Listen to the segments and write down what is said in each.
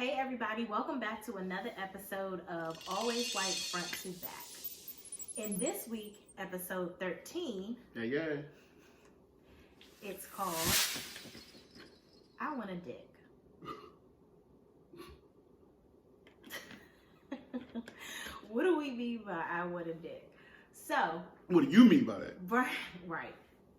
Hey everybody, welcome back to another episode of Always White Front to Back. In this week, episode 13, it's called I Want a Dick. What do we mean by I want a dick? So, what do you mean by that? Right,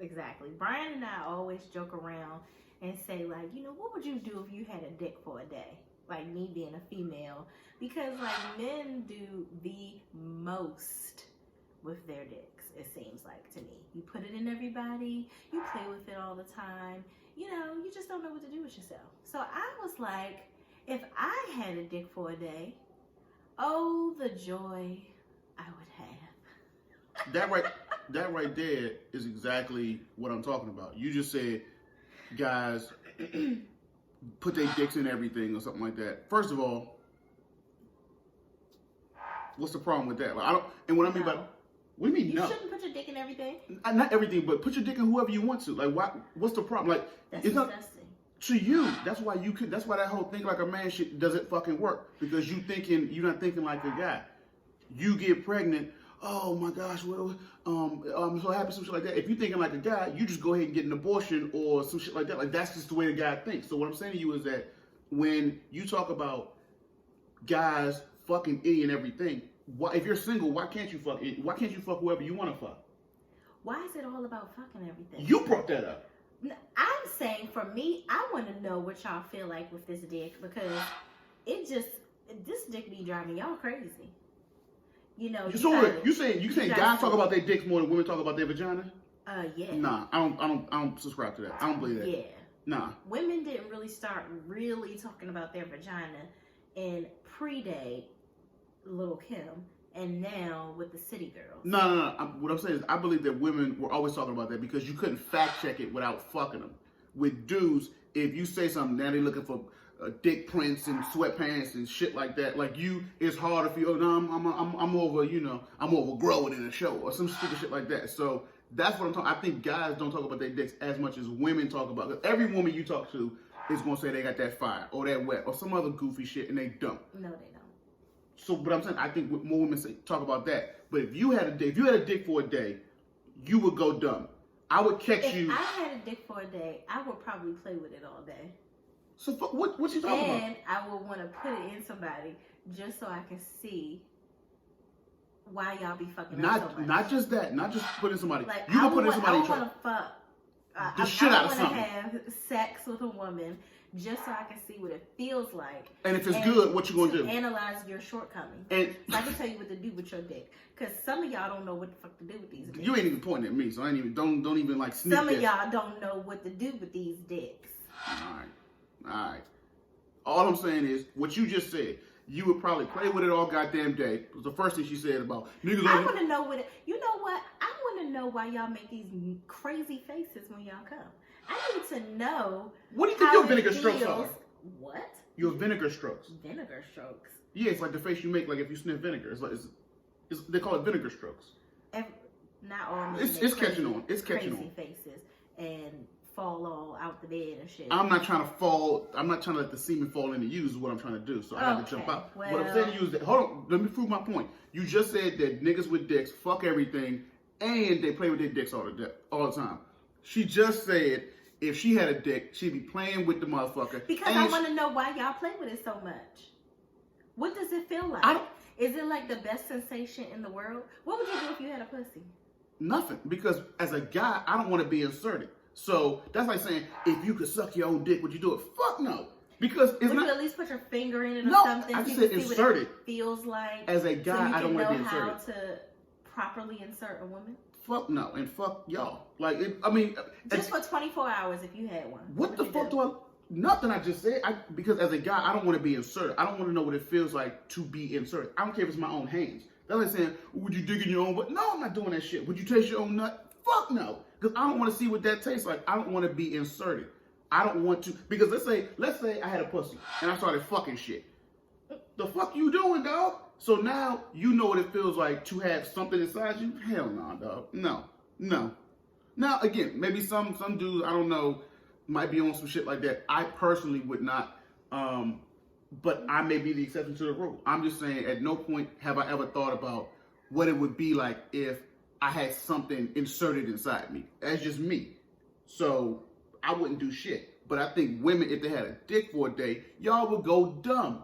exactly. Brian and I always joke around and say, like, what would you do if you had a dick for a day? Like me being a female, because like men do the most with their dicks, it seems like to me. You put it in everybody, you play with it all the time, you just don't know what to do with yourself. So I was like, if I had a dick for a day, oh, the joy I would have. That right there is exactly what I'm talking about. You just said guys put their dicks in everything or something like that. First of all, what's the problem with that? Like, I don't. And what I mean by what do you mean no? You shouldn't put your dick in everything. Not everything, but put your dick in whoever you want to. Like, what's the problem? Like, that's it's disgusting. Not to you. That's why you could. That's why that whole thing like a man shit doesn't fucking work, because you're not thinking like a guy. You get pregnant. Oh my gosh, I'm so happy, some shit like that. If you're thinking like a guy, you just go ahead and get an abortion or some shit like that. Like, that's just the way the guy thinks. So what I'm saying to you is that when you talk about guys fucking any and everything, if you're single, why can't you fuck whoever you want to fuck? Why is it all about fucking everything? You brought that up. I'm saying, for me, I want to know what y'all feel like with this dick, because this dick be driving y'all crazy. You saying guys talk about their dicks more than women talk about their vagina? Yeah. Nah, I don't subscribe to that. I don't believe that. Yeah. Nah. Women didn't really start talking about their vagina in pre-date Lil' Kim, and now with the City Girls. No. What I'm saying is, I believe that women were always talking about that because you couldn't fact check it without fucking them. With dudes, if you say something, now they're looking for dick prints and sweatpants and shit like that. Like, it's harder for you. Oh, no, I'm over growing in a show or some stupid shit like that. So that's what I'm talking. I think guys don't talk about their dicks as much as women talk about it. Every woman you talk to is gonna say they got that fire or that wet or some other goofy shit, and they don't. No, they don't. So, but I'm saying, I think more women talk about that. But if you had a dick for a day, you would go dumb. I would catch you. If I had a dick for a day, I would probably play with it all day. So what you talking about? And I would want to put it in somebody just so I can see why y'all be fucking up so much. Not just that. Not just put in somebody. Like, you can put in somebody. I want to fuck. The shit out of something. I want to have sex with a woman just so I can see what it feels like. And if it's good, what you gonna do? Analyze your shortcomings. And so I can tell you what to do with your dick. Because some of y'all don't know what the fuck to do with these dicks. You ain't even pointing at me, so I ain't even don't even like sneak. Some of y'all don't know what to do with these dicks. All right. All I'm saying is, what you just said, you would probably play with it all goddamn day. It was the first thing she said about niggas. I want to know what you know what? I want to know why y'all make these crazy faces when y'all come. I need to know. What do you think your vinegar strokes are? What? Your vinegar strokes. Vinegar strokes. Yeah, it's like the face you make, like if you sniff vinegar. It's like they call it vinegar strokes. Not all men. It's catching on. It's catching on. Crazy faces and fall all out the bed and shit. I'm not trying to fall. I'm not trying to let the semen fall into you. Is what I'm trying to do. So I got to jump out. Well, what I'm saying to you is that, hold on, let me prove my point. You just said that niggas with dicks fuck everything, and they play with their dicks all the time. She just said if she had a dick, she'd be playing with the motherfucker. Because I want to know why y'all play with it so much. What does it feel like? Is it like the best sensation in the world? What would you do if you had a pussy? Nothing. Because as a guy, I don't want to be inserted. So that's like saying, if you could suck your own dick, would you do it? Fuck no. Because it's would you at least put your finger in it or something? I just said inserted. What it feels like. As a guy, I don't want to be inserted. Know how to properly insert a woman? Fuck no, and fuck y'all. Like, just for 24 hours if you had one. What the fuck do I? Nothing I just said. Because as a guy, I don't want to be inserted. I don't want to know what it feels like to be inserted. I don't care if it's my own hands. That's like saying, would you dig in your own butt? No, I'm not doing that shit. Would you taste your own nut? Fuck no. Because I don't want to see what that tastes like. I don't want to be inserted. I don't want to. Because let's say I had a pussy and I started fucking shit. The fuck you doing, dog? So now you know what it feels like to have something inside you? Hell no, dog. No. Now, again, maybe some dudes, I don't know, might be on some shit like that. I personally would not but I may be the exception to the rule. I'm just saying, at no point have I ever thought about what it would be like if I had something inserted inside me. That's just me. So I wouldn't do shit. But I think women, if they had a dick for a day, y'all would go dumb.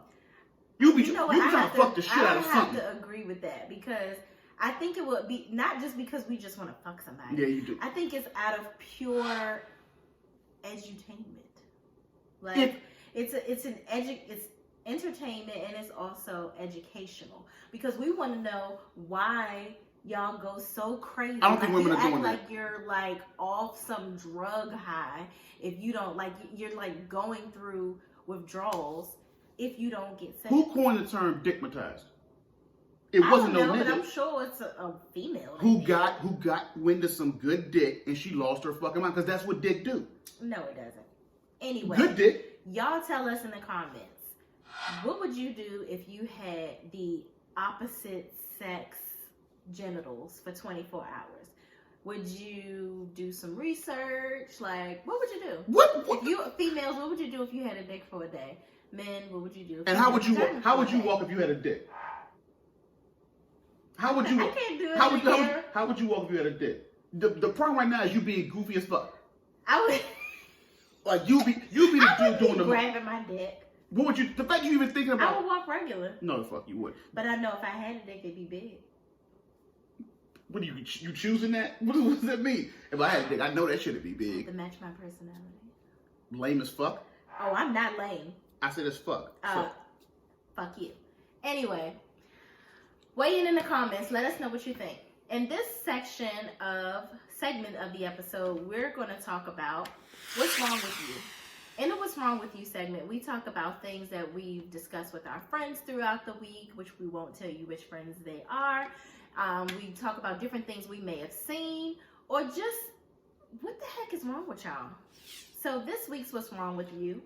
You be trying to fuck the shit out of something. I have to agree with that because I think it would be not just because we just want to fuck somebody. Yeah, you do. I think it's out of pure edutainment. Like it's entertainment and it's also educational because we want to know why y'all go so crazy. I don't think women are doing that. Like you're like off some drug high if you don't like you're like going through withdrawals if you don't get sex. Who coined the term dickmatized? It wasn't no nigga. But I'm sure it's a female. Who got wind of some good dick and she lost her fucking mind because that's what dick do. No, it doesn't. Anyway, good dick. Y'all tell us in the comments. What would you do if you had the opposite sex genitals for 24 hours? Would you do some research? Like, what would you do? What? If you females, what would you do if you had a dick for a day? Men, what would you do? And how would you walk if you had a dick? How would you? I can't do it. How would you walk if you had a dick? The problem right now is you being goofy as fuck. I would. Like you be the dude doing the grabbing my dick. What would you? The fact you even thinking about? I would walk regular. No, the fuck you would. But I know if I had a dick, it'd be big. What are you choosing that? What does that mean? If I had a dick, I know that shit'd be big. To match my personality. Lame as fuck. Oh, I'm not lame. I said as fuck. Fuck you. Anyway, weigh in the comments. Let us know what you think. In this segment of the episode, we're going to talk about what's wrong with you. In the What's Wrong With You segment, we talk about things that we've discussed with our friends throughout the week, which we won't tell you which friends they are. We talk about different things we may have seen, or just what the heck is wrong with y'all. So this week's What's Wrong With You,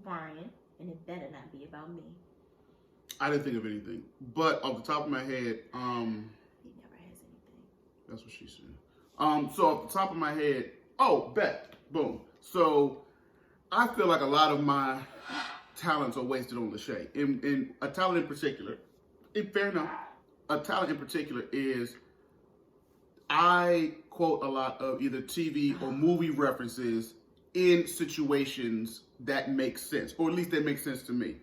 Brian, and it better not be about me. I didn't think of anything, but off the top of my head, he never has anything. That's what she said. So off the top of my head, bet, boom. So I feel like a lot of my talents are wasted on Lachey. In a talent in particular, fair enough. A talent in particular is I quote a lot of either TV or movie references in situations that make sense, or at least that make sense to me.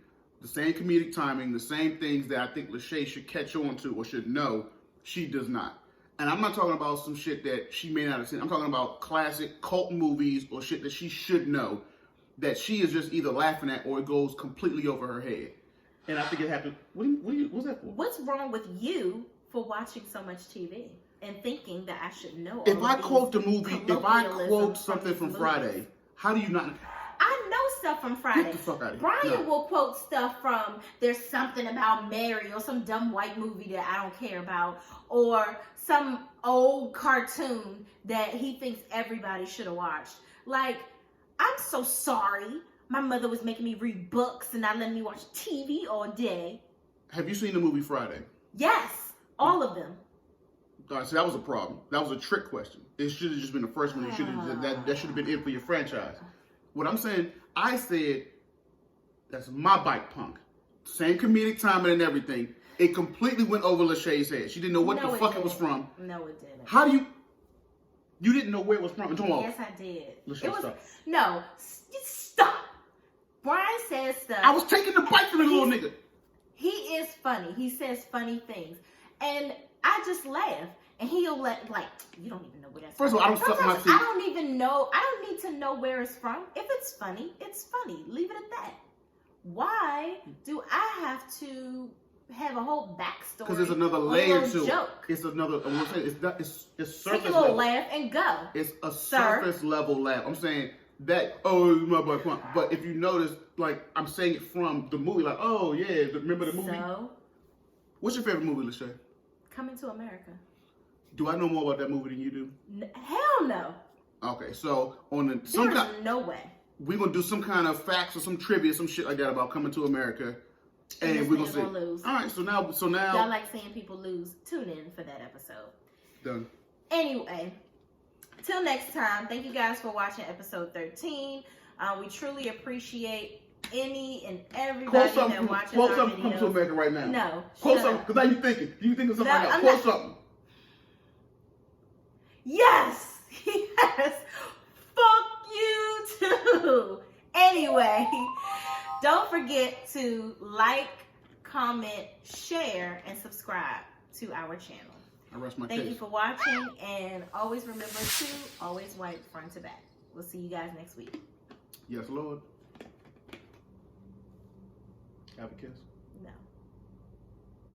The same comedic timing, the same things that I think Lachey should catch on to or should know, she does not. And I'm not talking about some shit that she may not have seen. I'm talking about classic cult movies or shit that she should know that she is just either laughing at or it goes completely over her head. And I think it happened. What's that for? What's wrong with you for watching so much TV and thinking that I should know? If I quote the movie, if I quote something from Friday, how do you not? I know stuff from Friday. Get the fuck out of here. Brian will quote stuff from There's Something About Mary or some dumb white movie that I don't care about, or some old cartoon that he thinks everybody should have watched. Like, I'm so sorry. My mother was making me read books and not letting me watch TV all day. Have you seen the movie Friday? Yes, all of them. All right, so that was a problem. That was a trick question. It should have just been the first one. That should have been it for your franchise. What I'm saying, I said, that's my bike punk. Same comedic timing and everything. It completely went over Lachey's head. She didn't know what the fuck it was from. No, it didn't. How do you... You didn't know where it was from? Yes, I did. Lachey, stop. No, stop. Brian says stuff. I was taking the bike from the little nigga. He is funny. He says funny things. And I just laugh. And he'll like, you don't even know where that's from. First of all, I don't suck my teeth. I don't even know. I don't need to know where it's from. If it's funny, it's funny. Leave it at that. Why do I have to have a whole backstory? Because there's another layer to it. Joke. It's another. I'm saying it's surface level. Take a little level. laugh and go. It's a surface level laugh. I'm saying that. Oh, my boy. But if you notice, like I'm saying it from the movie, like yeah, remember the movie? So, what's your favorite movie, Lachey? Coming to America. Do I know more about that movie than you do? Hell no. Okay, so There's no way. We're gonna do some kind of facts or some trivia, some shit like that about Coming to America, and we're gonna see. Lose. All right, so now y'all like seeing people lose. Tune in for that episode. Done. Anyway, till next time. Thank you guys for watching episode 13. We truly appreciate any and everybody that watches quote our something. videos. Come to America right now. No. Quote something. Because now you thinking. You thinking something right now. Quote something. Yes. Yes. Fuck you too. Anyway, don't forget to like, comment, share, and subscribe to our channel. I rest my Thank case. you for watching, and always remember to always wipe front to back. We'll see you guys next week. Yes, Lord. Have a kiss. No.